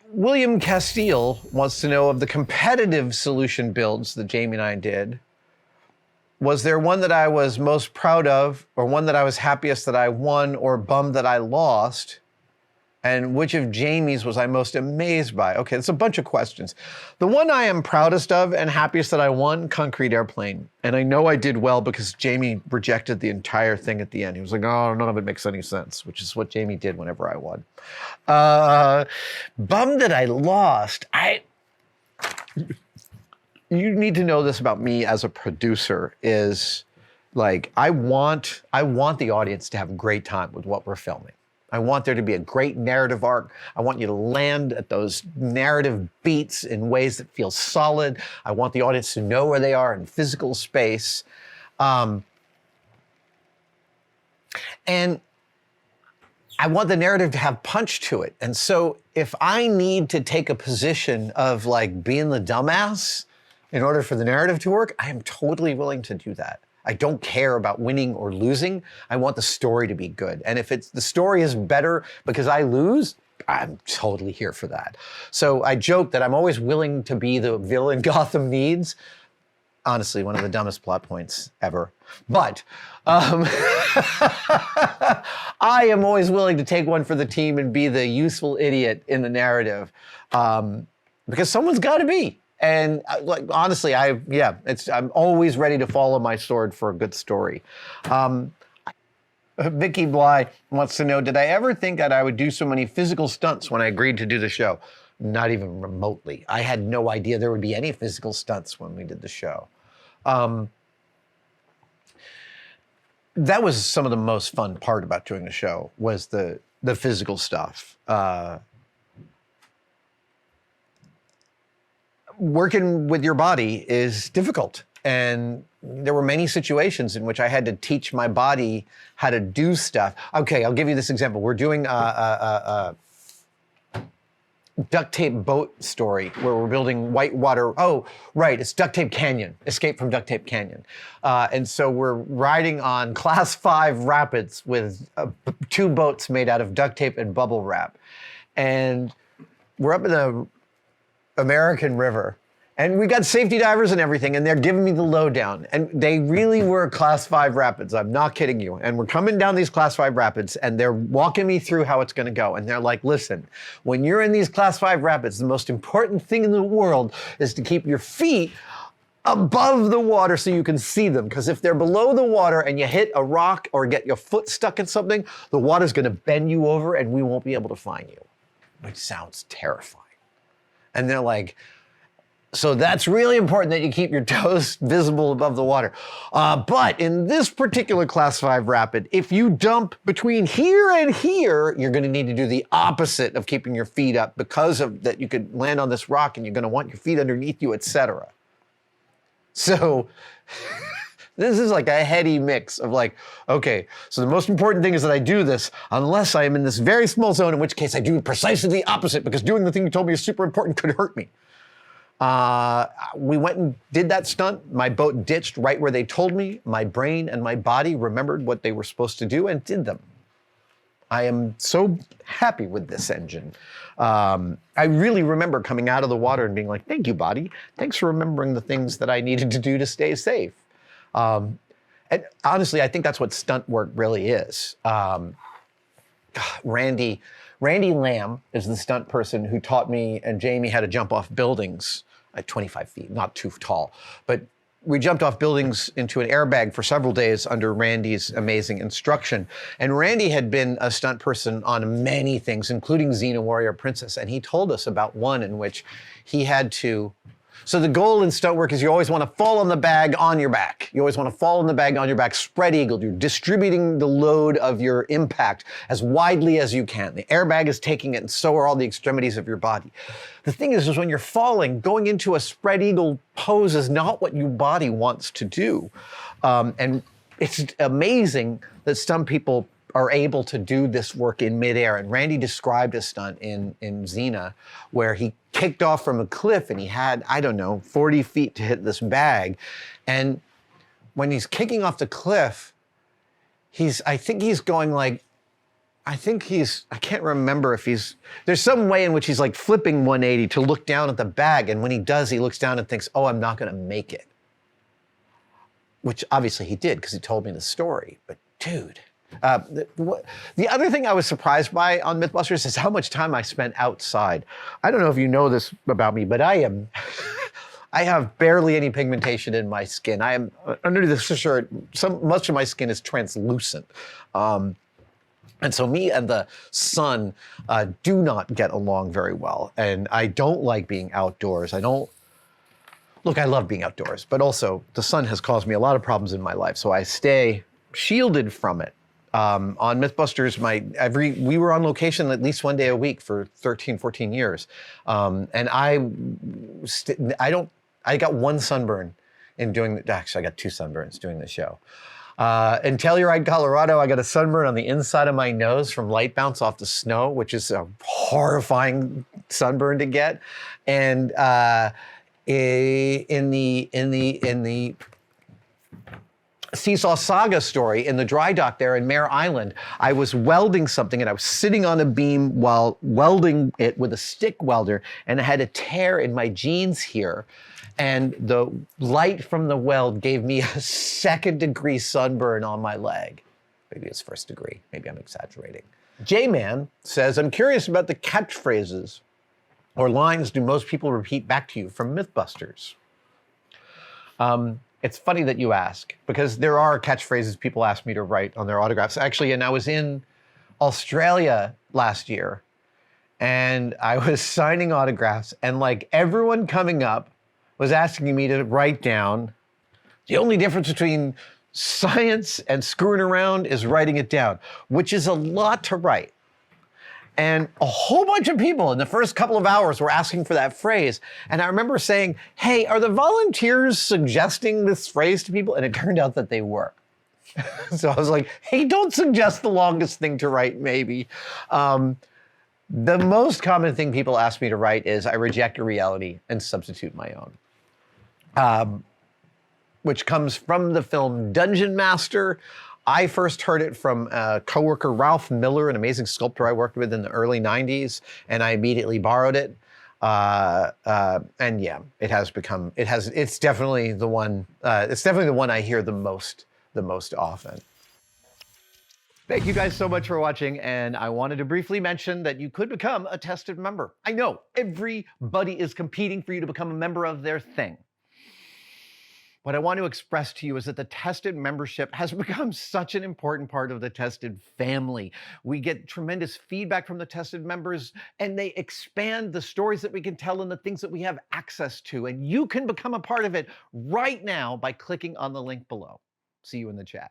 William Castile wants to know of the competitive solution builds that Jamie and I did. Was there one that I was most proud of, or one that I was happiest that I won, or bummed that I lost? And which of Jamie's was I most amazed by? Okay, it's a bunch of questions. The one I am proudest of and happiest that I won, Concrete Airplane. And I know I did well because Jamie rejected the entire thing at the end. He was like, oh, none of it makes any sense, which is what Jamie did whenever I won. Bummed that I lost. You need to know this about me as a producer is like, I want the audience to have a great time with what we're filming. I want there to be a great narrative arc. I want you to land at those narrative beats in ways that feel solid. I want the audience to know where they are in physical space. And I want the narrative to have punch to it. And so if I need to take a position of like being the dumbass in order for the narrative to work, I am totally willing to do that. I don't care about winning or losing. I want the story to be good. And if the story is better because I lose, I'm totally here for that. So I joke that I'm always willing to be the villain Gotham needs. Honestly, one of the dumbest plot points ever. But I am always willing to take one for the team and be the useful idiot in the narrative because someone's got to be. And like honestly, I'm always ready to follow my sword for a good story. Vicky Bligh wants to know, did I ever think that I would do so many physical stunts when I agreed to do the show? Not even remotely. I had no idea there would be any physical stunts when we did the show. That was some of the most fun part about doing the show was the physical stuff. Working with your body is difficult. And there were many situations in which I had to teach my body how to do stuff. Okay, I'll give you this example. We're doing a duct tape boat story where we're building whitewater. Oh, right, it's Duct Tape Canyon, Escape from Duct Tape Canyon. And so we're riding on Class 5 rapids with 2 boats made out of duct tape and bubble wrap. And we're up in the American River. And we got safety divers and everything, and they're giving me the lowdown. And they really were Class 5 rapids. I'm not kidding you. And we're coming down these Class 5 rapids, and they're walking me through how it's going to go. And they're like, listen, when you're in these Class 5 rapids, the most important thing in the world is to keep your feet above the water so you can see them. Because if they're below the water and you hit a rock or get your foot stuck in something, the water's going to bend you over, and we won't be able to find you. Which sounds terrifying. And they're like, so that's really important that you keep your toes visible above the water. But in this particular Class 5 rapid, if you dump between here and here, you're going to need to do the opposite of keeping your feet up because of that you could land on this rock and you're going to want your feet underneath you, etc. So this is like a heady mix of like, okay, so the most important thing is that I do this unless I am in this very small zone, in which case I do precisely the opposite because doing the thing you told me is super important could hurt me. We went and did that stunt. My boat ditched right where they told me. My brain and my body remembered what they were supposed to do and did them. I am so happy with this engine. I really remember coming out of the water and being like, thank you, body. Thanks for remembering the things that I needed to do to stay safe. And honestly, I think that's what stunt work really is. Randy Lamb is the stunt person who taught me and Jamie how to jump off buildings at 25 feet, not too tall. But we jumped off buildings into an airbag for several days under Randy's amazing instruction. And Randy had been a stunt person on many things, including Xena Warrior Princess. And he told us about one in which he had to. So the goal in stunt work is you always want to fall on the bag on your back. You always want to fall on the bag on your back, spread eagle. You're distributing the load of your impact as widely as you can. The airbag is taking it, and so are all the extremities of your body. The thing is when you're falling, going into a spread eagle pose is not what your body wants to do. And it's amazing that some people are able to do this work in midair. And Randy described a stunt in Xena where he kicked off from a cliff and he had, 40 feet to hit this bag. And when he's kicking off the cliff, I think he's going like I think I can't remember if there's some way in which he's like flipping 180 to look down at the bag. And when he does, he looks down and thinks, oh, I'm not going to make it. Which obviously he did because he told me the story. But dude, the other thing I was surprised by on MythBusters is how much time I spent outside. I don't know if you know this about me, but I have barely any pigmentation in my skin. I am under this shirt. Much of my skin is translucent. And so me and the sun do not get along very well. And I don't like being outdoors. Look, I love being outdoors, but also the sun has caused me a lot of problems in my life. So I stay shielded from it. On MythBusters, we were on location at least one day a week for 13, 14 years. And I got one sunburn actually I got two sunburns doing the show. In Telluride, Colorado, I got a sunburn on the inside of my nose from light bounce off the snow, which is a horrifying sunburn to get. And in the Seesaw Saga story, in the dry dock there in Mare Island, I was welding something and I was sitting on a beam while welding it with a stick welder, and I had a tear in my jeans here. And the light from the weld gave me a 2nd-degree sunburn on my leg. Maybe it's 1st degree. Maybe I'm exaggerating. J-Man says, I'm curious about the catchphrases or lines do most people repeat back to you from MythBusters? It's funny that you ask, because there are catchphrases people ask me to write on their autographs. Actually, and I was in Australia last year, and I was signing autographs, and like everyone coming up was asking me to write down, the only difference between science and screwing around is writing it down, which is a lot to write. And a whole bunch of people in the first couple of hours were asking for that phrase. And I remember saying, hey, are the volunteers suggesting this phrase to people? And it turned out that they were. So I was like, hey, don't suggest the longest thing to write, maybe. The most common thing people ask me to write is I reject a reality and substitute my own, which comes from the film Dungeon Master. I first heard it from a coworker, Ralph Miller, an amazing sculptor I worked with in the early 90s, and I immediately borrowed it. And yeah, it's definitely the one I hear the most often. Thank you guys so much for watching, and I wanted to briefly mention that you could become a tested member. I know, everybody is competing for you to become a member of their thing. What I want to express to you is that the Tested membership has become such an important part of the Tested family. We get tremendous feedback from the Tested members, and they expand the stories that we can tell and the things that we have access to. And you can become a part of it right now by clicking on the link below. See you in the chat.